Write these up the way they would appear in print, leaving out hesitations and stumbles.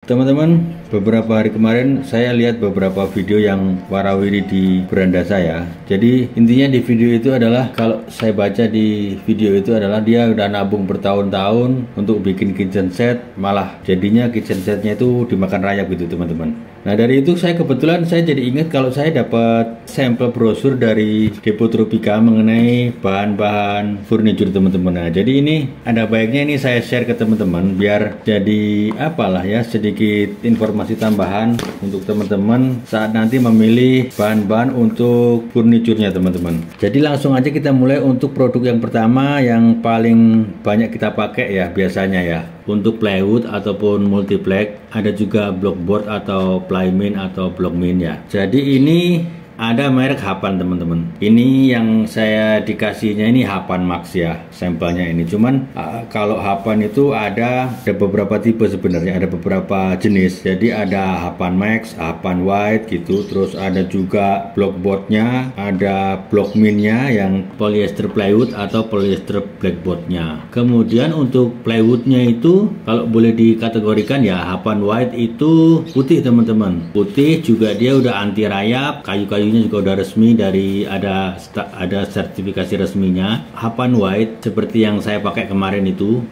Teman-teman, beberapa hari kemarin saya lihat beberapa video yang warawiri di beranda saya. Jadi intinya di video itu adalah, kalau saya baca di video itu adalah dia udah nabung bertahun-tahun untuk bikin kitchen set, malah jadinya kitchen setnya itu dimakan rayap gitu teman-teman. Nah dari itu saya kebetulan jadi ingat kalau saya dapat sampel brosur dari Depo Tropika mengenai bahan-bahan furniture teman-teman. Nah jadi ini ada baiknya ini saya share ke teman-teman biar jadi apalah ya, sedikit informasi tambahan untuk teman-teman saat nanti memilih bahan-bahan untuk furniturnya teman-teman. Jadi langsung aja kita mulai untuk produk yang pertama yang paling banyak kita pakai ya biasanya ya. Untuk plywood ataupun multiplex, ada juga blockboard atau plymin atau blockmin ya. Jadi ini ada merek Hapan teman-teman. Ini yang saya dikasihnya ini Hapan Max ya, sampelnya ini. Cuman kalau Hapan itu ada beberapa tipe sebenarnya, ada beberapa jenis. Jadi ada Hapan Max, Hapan White gitu. Terus ada juga blockboardnya, ada blockminnya yang polyester plywood atau polyester blackboardnya. Kemudian untuk plywoodnya itu kalau boleh dikategorikan ya, Hapan White itu putih teman-teman. Putih juga dia udah anti rayap, kayu-kayu juga udah resmi dari ada sertifikasi resminya. Hapan White seperti yang saya pakai kemarin itu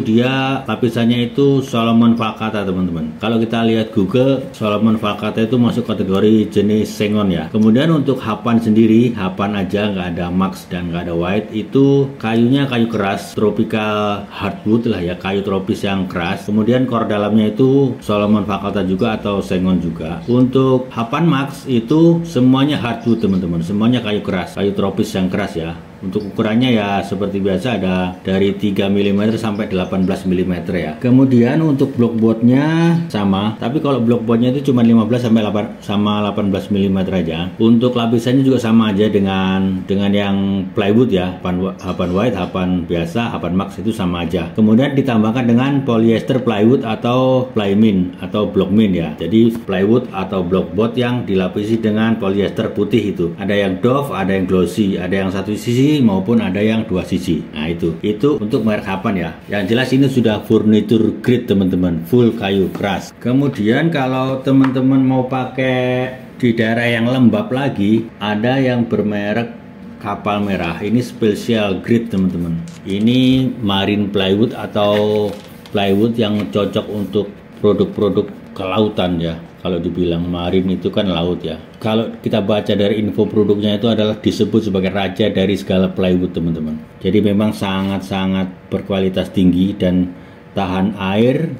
dia lapisannya itu Solomon Valcata teman-teman. Kalau kita lihat Google, Solomon Valcata itu masuk kategori jenis sengon ya. Kemudian untuk Hapan sendiri, Hapan aja nggak ada Max dan nggak ada White, itu kayunya kayu keras, tropical hardwood lah ya, kayu tropis yang keras. Kemudian core dalamnya itu Solomon Valcata juga atau sengon juga. Untuk Hapan Max itu semuanya hardwood teman-teman, semuanya kayu keras, kayu tropis yang keras ya. Untuk ukurannya ya seperti biasa ada dari 3 mm sampai 18 mm ya. Kemudian untuk blockboardnya sama, tapi kalau blockboardnya itu cuma 15 sampai 18 mm aja. Untuk lapisannya juga sama aja dengan yang plywood ya, Hapan White, Hapan biasa, Hapan Max itu sama aja. Kemudian ditambahkan dengan polyester plywood atau plymin atau blockmin ya. Jadi plywood atau blockboard yang dilapisi dengan polyester putih itu. Ada yang doff, ada yang glossy, ada yang satu sisi maupun ada yang dua sisi. Nah itu untuk merek Hapan ya. Yang jelas ini sudah furniture grade teman-teman, full kayu keras. Kemudian kalau teman-teman mau pakai di daerah yang lembab lagi, ada yang bermerek Kapal Merah. Ini special grade teman-teman. Ini marine plywood atau plywood yang cocok untuk produk-produk kelautan ya. Kalau dibilang marine itu kan laut ya. Kalau kita baca dari info produknya itu adalah disebut sebagai raja dari segala plywood teman-teman. Jadi memang sangat-sangat berkualitas tinggi dan tahan air,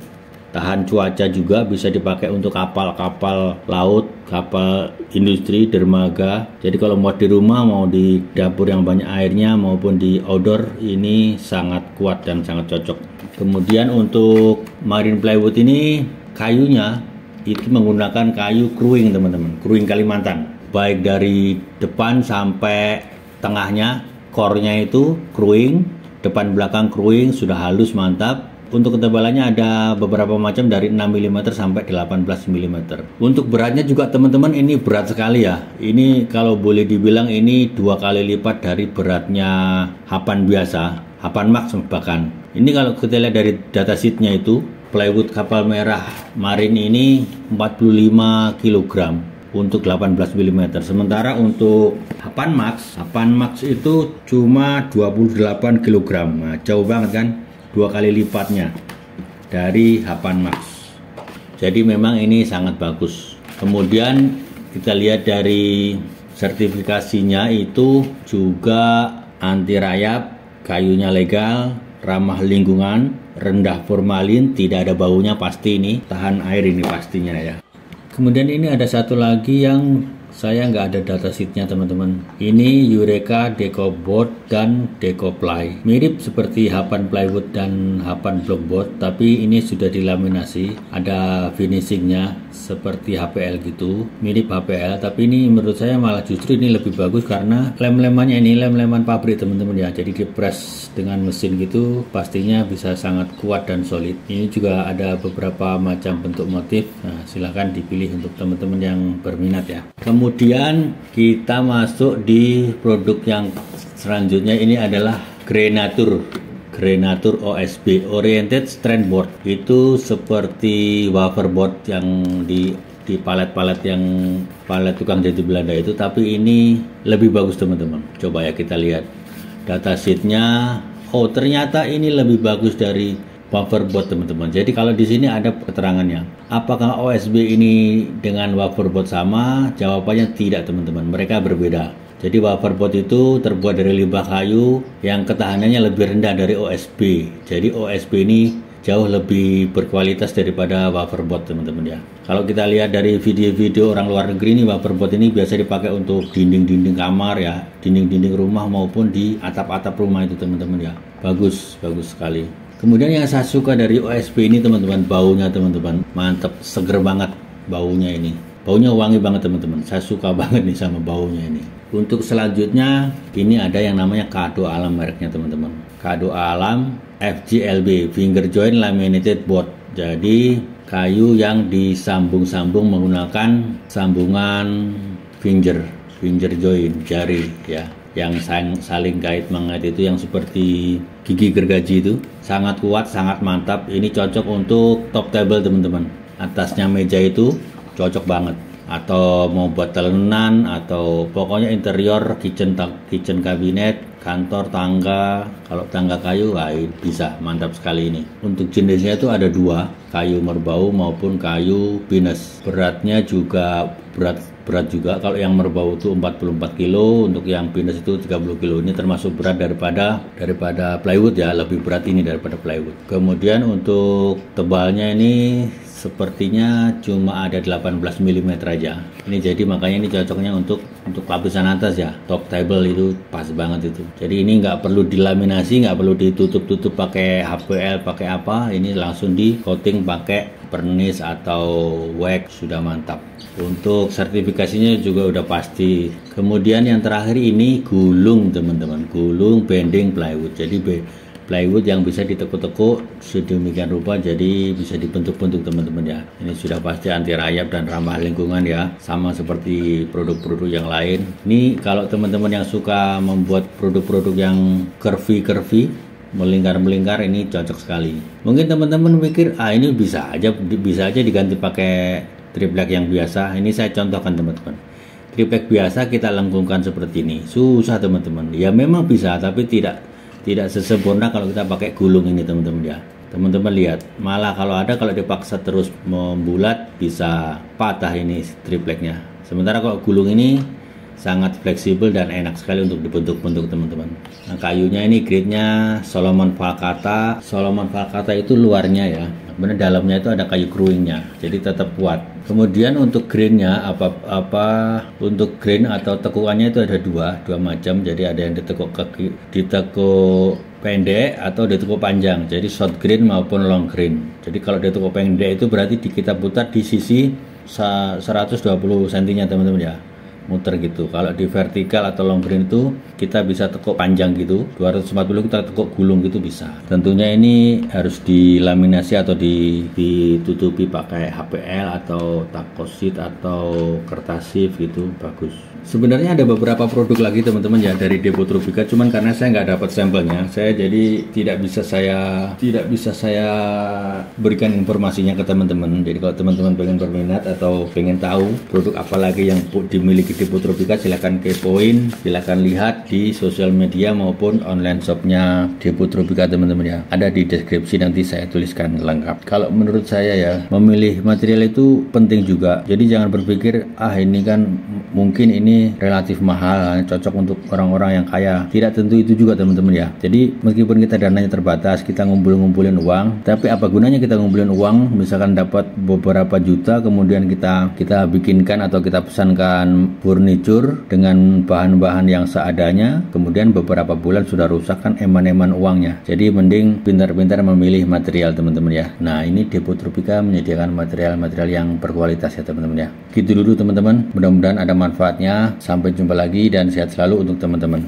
tahan cuaca juga, bisa dipakai untuk kapal-kapal laut, kapal industri, dermaga. Jadi kalau mau di rumah, mau di dapur yang banyak airnya maupun di outdoor, ini sangat kuat dan sangat cocok. Kemudian untuk marine plywood ini kayunya itu menggunakan kayu kruing teman-teman, kruing Kalimantan. Baik dari depan sampai tengahnya, core-nya itu kruing, depan belakang kruing, sudah halus mantap. Untuk ketebalannya ada beberapa macam dari 6 mm sampai 18 mm. Untuk beratnya juga teman-teman ini berat sekali ya. Ini kalau boleh dibilang ini 2 kali lipat dari beratnya Hapan biasa, Hapan Max bahkan. Ini kalau kita lihat dari datasheetnya itu, plywood Kapal Merah marine ini 45 kg untuk 18 mm. Sementara untuk Hapan Max itu cuma 28 kg. Nah, jauh banget kan? 2 kali lipatnya dari Hapan Max. Jadi memang ini sangat bagus. Kemudian kita lihat dari sertifikasinya itu juga anti rayap, kayunya legal, ramah lingkungan, rendah formalin, tidak ada baunya pasti, ini tahan air ini pastinya ya. Kemudian ini ada satu lagi yang saya nggak ada datasheetnya teman-teman. Ini Eureka Decoboard dan Decoply. Mirip seperti Hapan plywood dan Hapan blockboard, tapi ini sudah dilaminasi, ada finishingnya seperti HPL gitu, mirip HPL, tapi ini menurut saya malah justru ini lebih bagus karena lem-lemannya ini lem-leman pabrik teman-teman ya. Jadi di press dengan mesin gitu pastinya bisa sangat kuat dan solid. Ini juga ada beberapa macam bentuk motif. Nah, silahkan dipilih untuk teman-teman yang berminat ya. Kemudian kita masuk di produk yang selanjutnya, ini adalah Grenatur Grenatur OSB, Oriented Strand Board. Itu seperti wafer board yang di palet-palet yang palet tukang jahit Belanda itu, tapi ini lebih bagus teman-teman. Coba ya kita lihat datasheetnya. Oh, ternyata ini lebih bagus dari wafer board teman-teman. Jadi kalau di sini ada keterangannya. Apakah OSB ini dengan wafer board sama? Jawabannya tidak teman-teman. Mereka berbeda. Jadi wafer board itu terbuat dari limbah kayu yang ketahanannya lebih rendah dari OSB. Jadi OSB ini jauh lebih berkualitas daripada wafer board teman-teman ya. Kalau kita lihat dari video-video orang luar negeri ini, wafer board ini biasa dipakai untuk dinding-dinding kamar ya, dinding-dinding rumah maupun di atap-atap rumah itu teman-teman ya. Bagus sekali. Kemudian yang saya suka dari OSB ini teman-teman, baunya teman-teman, mantap, seger banget baunya ini. Baunya wangi banget teman-teman. Saya suka banget nih sama baunya ini. Untuk selanjutnya ini ada yang namanya Kado Alam mereknya teman-teman. Kado Alam FGLB, Finger Joint Laminated Board. Jadi kayu yang disambung-sambung menggunakan sambungan finger joint, jari ya, yang saling kait mengait itu, yang seperti gigi gergaji itu. Sangat kuat, sangat mantap. Ini cocok untuk top table teman-teman. Atasnya meja itu cocok banget. Atau mau buat telenan, atau pokoknya interior kitchen cabinet, kantor, tangga. Kalau tangga kayu, bisa, mantap sekali ini. Untuk jenisnya itu ada dua, kayu merbau maupun kayu pinus. Beratnya juga berat juga. Kalau yang merbau itu 44 kilo, untuk yang pinus itu 30 kilo. Ini termasuk berat daripada plywood ya, lebih berat ini daripada plywood. Kemudian untuk tebalnya ini sepertinya cuma ada 18 mm aja. Ini jadi makanya ini cocoknya untuk lapisan atas ya. Top table itu pas banget itu. Jadi ini nggak perlu dilaminasi, nggak perlu ditutup pakai HPL, pakai apa. Ini langsung di coating pakai vernis atau wax, sudah mantap. Untuk sertifikasinya juga udah pasti. Kemudian yang terakhir ini gulung teman-teman, gulung bending plywood. Jadi plywood yang bisa ditekuk-tekuk sedemikian rupa jadi bisa dibentuk-bentuk teman-teman ya. Ini sudah pasti anti rayap dan ramah lingkungan ya, sama seperti produk-produk yang lain. Ini kalau teman-teman yang suka membuat produk-produk yang curvy melingkar-melingkar, ini cocok sekali. Mungkin teman-teman mikir ini bisa aja diganti pakai triplek yang biasa. Ini saya contohkan teman-teman. Triplek biasa kita lengkungkan seperti ini, susah teman-teman. Ya memang bisa, tapi tidak sesempurna kalau kita pakai gulung ini teman-teman ya. Teman-teman lihat, malah kalau dipaksa terus membulat bisa patah ini tripleknya. Sementara kalau gulung ini sangat fleksibel dan enak sekali untuk dibentuk-bentuk teman-teman. Nah, kayunya ini grade-nya Solomon Valcata. Solomon Valcata itu luarnya ya, kemudian dalamnya itu ada kayu kruingnya, jadi tetap kuat. Kemudian untuk grain-nya untuk grain atau tekukannya itu ada dua macam. Jadi ada yang ditekuk pendek atau ditekuk panjang. Jadi short grain maupun long grain. Jadi kalau ditekuk pendek itu berarti kita putar di sisi 120 cm teman-teman ya, muter gitu. Kalau di vertikal atau long grain itu kita bisa tekuk panjang gitu, 240 kita tekuk gulung gitu bisa. Tentunya ini harus dilaminasi atau ditutupi pakai HPL atau taco sheet atau kertas shift gitu, bagus. Sebenarnya ada beberapa produk lagi teman-teman ya dari Depo Tropika, cuman karena saya nggak dapat sampelnya, saya jadi tidak bisa saya berikan informasinya ke teman-teman. Jadi kalau teman-teman pengen berminat atau pengen tahu produk apa lagi yang dimiliki Depo Tropika, silahkan kepoin, silahkan lihat di sosial media maupun online shopnya Depo Tropika teman-teman ya. Ada di deskripsi, nanti saya tuliskan lengkap. Kalau menurut saya ya, memilih material itu penting juga. Jadi jangan berpikir ini kan mungkin ini relatif mahal, cocok untuk orang-orang yang kaya. Tidak tentu itu juga teman-teman ya. Jadi meskipun kita dananya terbatas, kita ngumpulin uang, tapi apa gunanya kita ngumpulin uang, misalkan dapat beberapa juta, kemudian kita bikinkan atau kita pesankan furniture dengan bahan-bahan yang seadanya, kemudian beberapa bulan sudah rusak, kan eman-eman uangnya. Jadi mending pintar-pintar memilih material teman-teman ya. Nah, ini Depo Tropika menyediakan material-material yang berkualitas ya teman-teman ya. Gitu dulu teman-teman, mudah-mudahan ada manfaatnya. Sampai jumpa lagi dan sehat selalu untuk teman-teman.